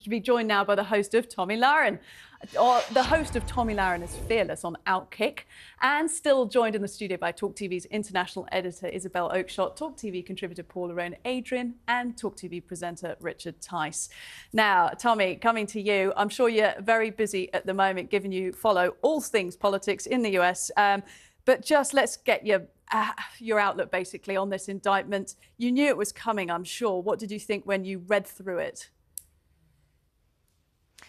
To be joined now by the host of Tomi Lahren. The host of Tomi Lahren is fearless on Outkick, and still joined in the studio by TalkTV's international editor Isabel Oakeshott, TalkTV contributor Paula Roan Adrian, and TalkTV presenter Richard Tice. Now, Tomi, coming to you, I'm sure you're very busy at the moment, given you follow all things politics in the US. But just let's get your outlook basically on this indictment. You knew it was coming, I'm sure. What did you think when you read through it?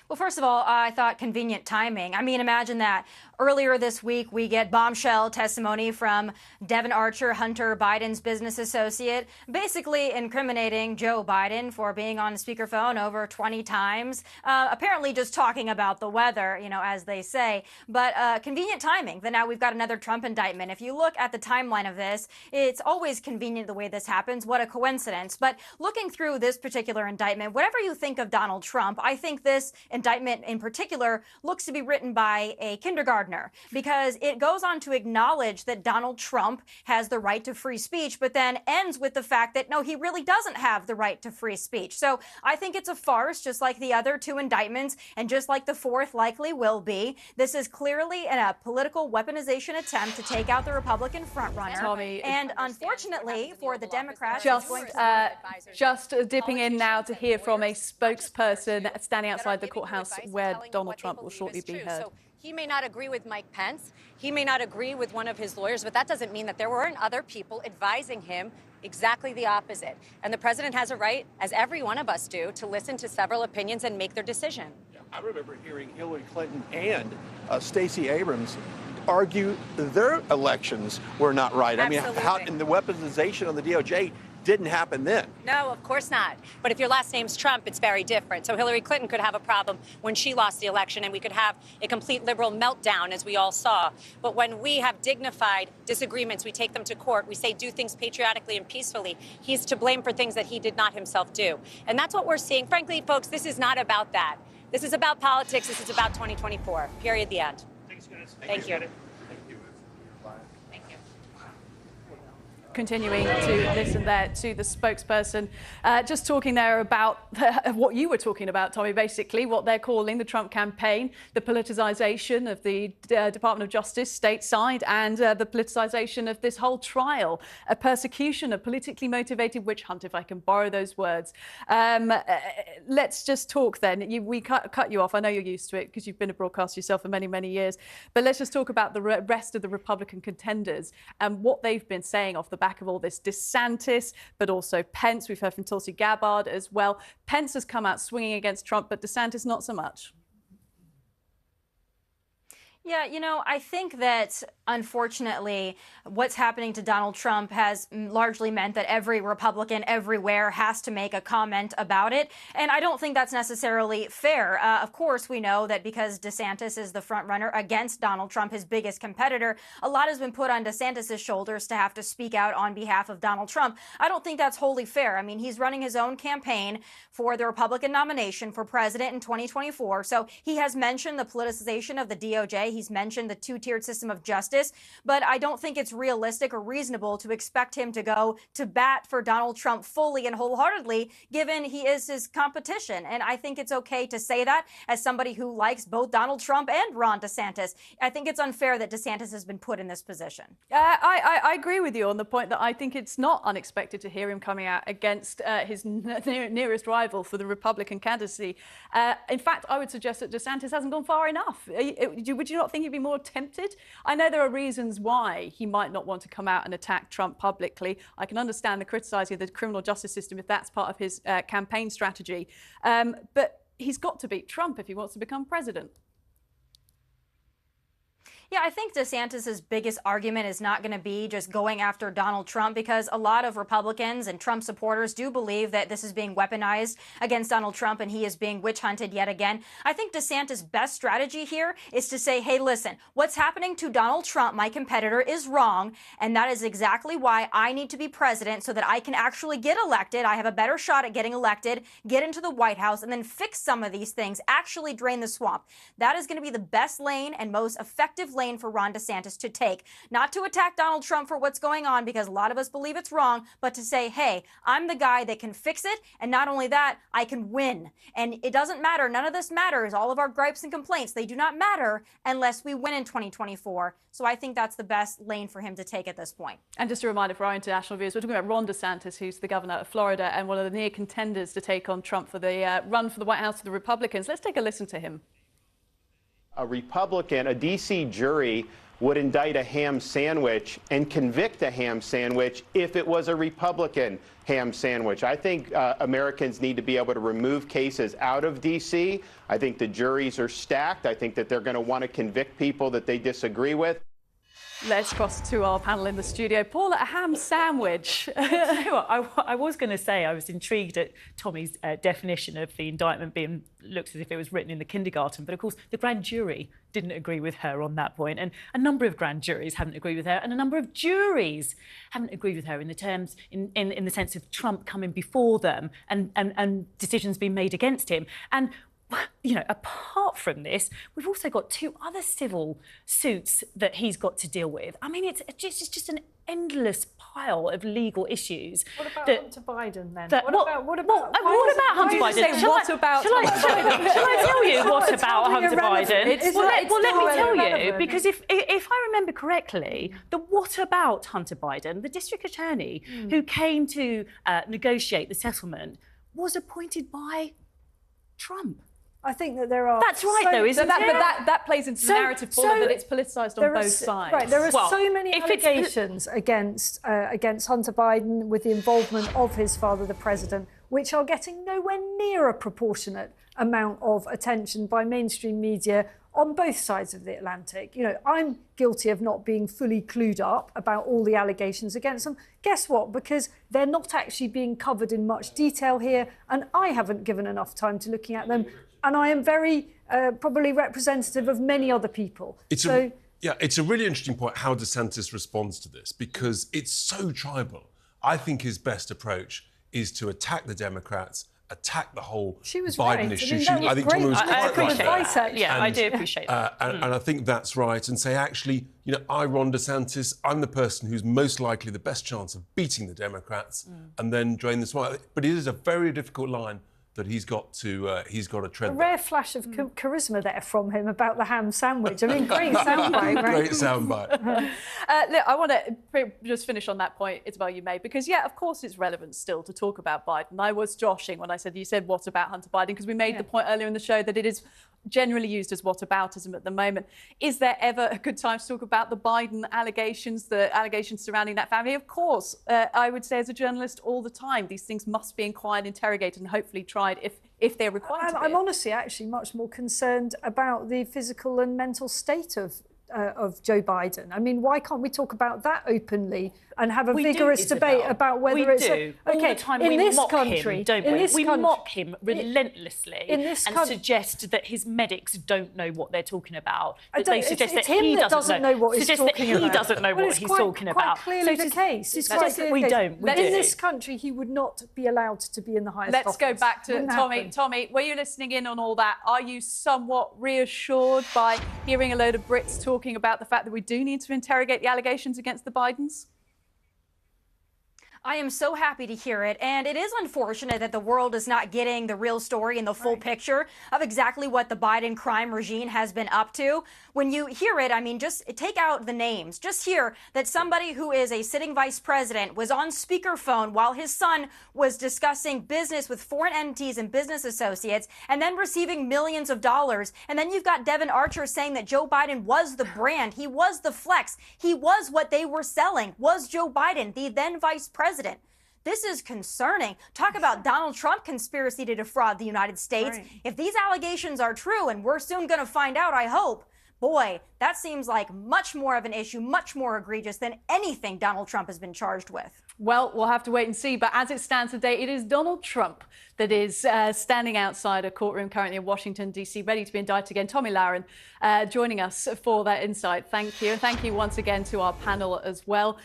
Well, first of all, I thought convenient timing. I mean, imagine that. Earlier this week, we get bombshell testimony from Devon Archer, Hunter Biden's business associate, basically incriminating Joe Biden for being on speakerphone over 20 times, apparently just talking about the weather, you know, as they say. But convenient timing that now we've got another Trump indictment. If you look at the timeline of this, it's always convenient the way this happens. What a coincidence. But looking through this particular indictment, whatever you think of Donald Trump, I think this indictment in particular looks to be written by a kindergartner, because it goes on to acknowledge that Donald Trump has the right to free speech, but then ends with the fact that no, he really doesn't have the right to free speech. So I think it's a farce, just like the other two indictments, and just like the fourth likely will be. This is clearly a political weaponization attempt to take out the Republican frontrunner. Tomi, and unfortunately for the Democrats, just dipping in now to hear from a spokesperson standing outside the courthouse where Donald Trump will shortly be heard. So he may not agree with Mike Pence. He may not agree with one of his lawyers, but that doesn't mean that there weren't other people advising him exactly the opposite. And the president has a right, as every one of us do, to listen to several opinions and make their decision. Yeah, I remember hearing Hillary Clinton and Stacey Abrams argue their elections were not right. Absolutely. I mean, how in the weaponization of the DOJ didn't happen then. No, of course not. But if your last name's Trump, it's very different. So Hillary Clinton could have a problem when she lost the election, and we could have a complete liberal meltdown, as we all saw. But when we have dignified disagreements, we take them to court. We say do things patriotically and peacefully. He's to blame for things that he did not himself do. And that's what we're seeing. Frankly, folks, this is not about that. This is about politics. This is about 2024. Period. The end. Thanks, guys. Thank you. Continuing to listen there to the spokesperson, just talking there about what you were talking about, Tomi, basically what they're calling the Trump campaign, the politicization of the Department of Justice stateside, and the politicization of this whole trial, a persecution, a politically motivated witch hunt, if I can borrow those words. Let's just talk then. We cut you off. I know you're used to it because you've been a broadcaster yourself for many, many years. But let's just talk about the rest of the Republican contenders and what they've been saying off the back of all this. DeSantis, but also Pence. We've heard from Tulsi Gabbard as well. Pence has come out swinging against Trump, but DeSantis not so much. Yeah, you know, I think that, unfortunately, what's happening to Donald Trump has largely meant that every Republican everywhere has to make a comment about it. And I don't think that's necessarily fair. Of course, we know that because DeSantis is the front runner against Donald Trump, his biggest competitor, a lot has been put on DeSantis' shoulders to have to speak out on behalf of Donald Trump. I don't think that's wholly fair. I mean, he's running his own campaign for the Republican nomination for president in 2024. So he has mentioned the politicization of the DOJ. He's mentioned the two-tiered system of justice, but I don't think it's realistic or reasonable to expect him to go to bat for Donald Trump fully and wholeheartedly, given he is his competition. And I think it's okay to say that as somebody who likes both Donald Trump and Ron DeSantis. I think it's unfair that DeSantis has been put in this position. I agree with you on the point that I think it's not unexpected to hear him coming out against his nearest rival for the Republican candidacy. In fact, I would suggest that DeSantis hasn't gone far enough. Would you not think he'd be more tempted? I know there are reasons why he might not want to come out and attack Trump publicly. I can understand the criticising of the criminal justice system if that's part of his campaign strategy. But he's got to beat Trump if he wants to become president. Yeah, I think DeSantis' biggest argument is not going to be just going after Donald Trump, because a lot of Republicans and Trump supporters do believe that this is being weaponized against Donald Trump and he is being witch hunted yet again. I think DeSantis' best strategy here is to say, hey, listen, what's happening to Donald Trump, my competitor, is wrong. And that is exactly why I need to be president, so that I can actually get elected. I have a better shot at getting elected, get into the White House, and then fix some of these things, actually drain the swamp. That is going to be the best lane and most effective lane for Ron DeSantis to take. Not to attack Donald Trump for what's going on, because a lot of us believe it's wrong, but to say, hey, I'm the guy that can fix it, and not only that, I can win. And it doesn't matter. None of this matters. All of our gripes and complaints, they do not matter unless we win in 2024. So I think that's the best lane for him to take at this point. And just a reminder for our international viewers, we're talking about Ron DeSantis, who's the governor of Florida and one of the near contenders to take on Trump for the run for the White House for the Republicans. Let's take a listen to him. A Republican, a D.C. jury would indict a ham sandwich and convict a ham sandwich if it was a Republican ham sandwich. I think Americans need to be able to remove cases out of D.C. I think the juries are stacked. I think that they're going to want to convict people that they disagree with. Let's cross to our panel in the studio. Paul, a ham sandwich. I was going to say I was intrigued at Tomi's definition of the indictment being looks as if it was written in the kindergarten, but of course the grand jury didn't agree with her on that point, and a number of grand juries haven't agreed with her, and a number of juries haven't agreed with her in the terms in the sense of Trump coming before them and decisions being made against him. And you know, apart from this, we've also got 2 other civil suits that he's got to deal with. I mean, it's just an endless pile of legal issues. What about Hunter Biden then? What about Hunter Biden? Shall I tell you what about Hunter Biden? Well, let me tell you, because if I remember correctly, the what about Hunter Biden, the district attorney who came to negotiate the settlement, was appointed by Trump. I think that there are... That's right, though, isn't it? But that plays into the narrative, Paula, that it's politicised on both sides. Right, there are so many allegations against Hunter Biden with the involvement of his father, the president, which are getting nowhere near a proportionate amount of attention by mainstream media on both sides of the Atlantic. You know, I'm guilty of not being fully clued up about all the allegations against them. Guess what? Because they're not actually being covered in much detail here, and I haven't given enough time to looking at them. And I am very probably representative of many other people. It's a really interesting point how DeSantis responds to this, because it's so tribal. I think his best approach is to attack the Democrats, attack the whole Biden issue. I think Tomi was quite right. Yeah, I do appreciate that. And I think that's right. And say, actually, you know, Ron DeSantis, I'm the person who's most likely the best chance of beating the Democrats and then drain the swamp. But it is a very difficult line that he's got to tread. A rare flash of charisma there from him about the ham sandwich. I mean, great soundbite, right? Great soundbite. Look, I want to just finish on that point, Isabel, you made, because, yeah, of course it's relevant still to talk about Biden. I was joshing when I said, you said, what about Hunter Biden? Because we made the point earlier in the show that it is generally used as whataboutism at the moment. Is there ever a good time to talk about the Biden allegations, the allegations surrounding that family? Of course, I would say as a journalist all the time, these things must be inquired, interrogated and hopefully tried if they're required to be. I'm honestly actually much more concerned about the physical and mental state of Joe Biden. I mean, why can't we talk about that openly and have a vigorous debate about whether it's... Okay, all the time we mock him, don't we? We mock him relentlessly and suggest that his medics don't know what they're talking about. They suggest that he doesn't know what he's talking about. He doesn't know what he's talking about. It's quite clearly the case. We don't. In this country, he would not be allowed to be in the highest office. Let's go back to Tomi. Tomi, were you listening in on all that? Are you somewhat reassured by hearing a load of Brits talking about the fact that we do need to interrogate the allegations against the Bidens? I am so happy to hear it, and it is unfortunate that the world is not getting the real story and the full picture of exactly what the Biden crime regime has been up to. When you hear it, I mean, just take out the names. Just hear that somebody who is a sitting vice president was on speakerphone while his son was discussing business with foreign entities and business associates, and then receiving millions of dollars. And then you've got Devin Archer saying that Joe Biden was the brand. He was the flex. He was what they were selling, was Joe Biden, the then vice president. This is concerning. Talk about Donald Trump conspiracy to defraud the United States. Right. If these allegations are true, and we're soon going to find out, I hope, boy, that seems like much more of an issue, much more egregious than anything Donald Trump has been charged with. Well, we'll have to wait and see. But as it stands today, it is Donald Trump that is standing outside a courtroom currently in Washington, D.C., ready to be indicted again. Tomi Lahren joining us for that insight. Thank you. Thank you once again to our panel as well.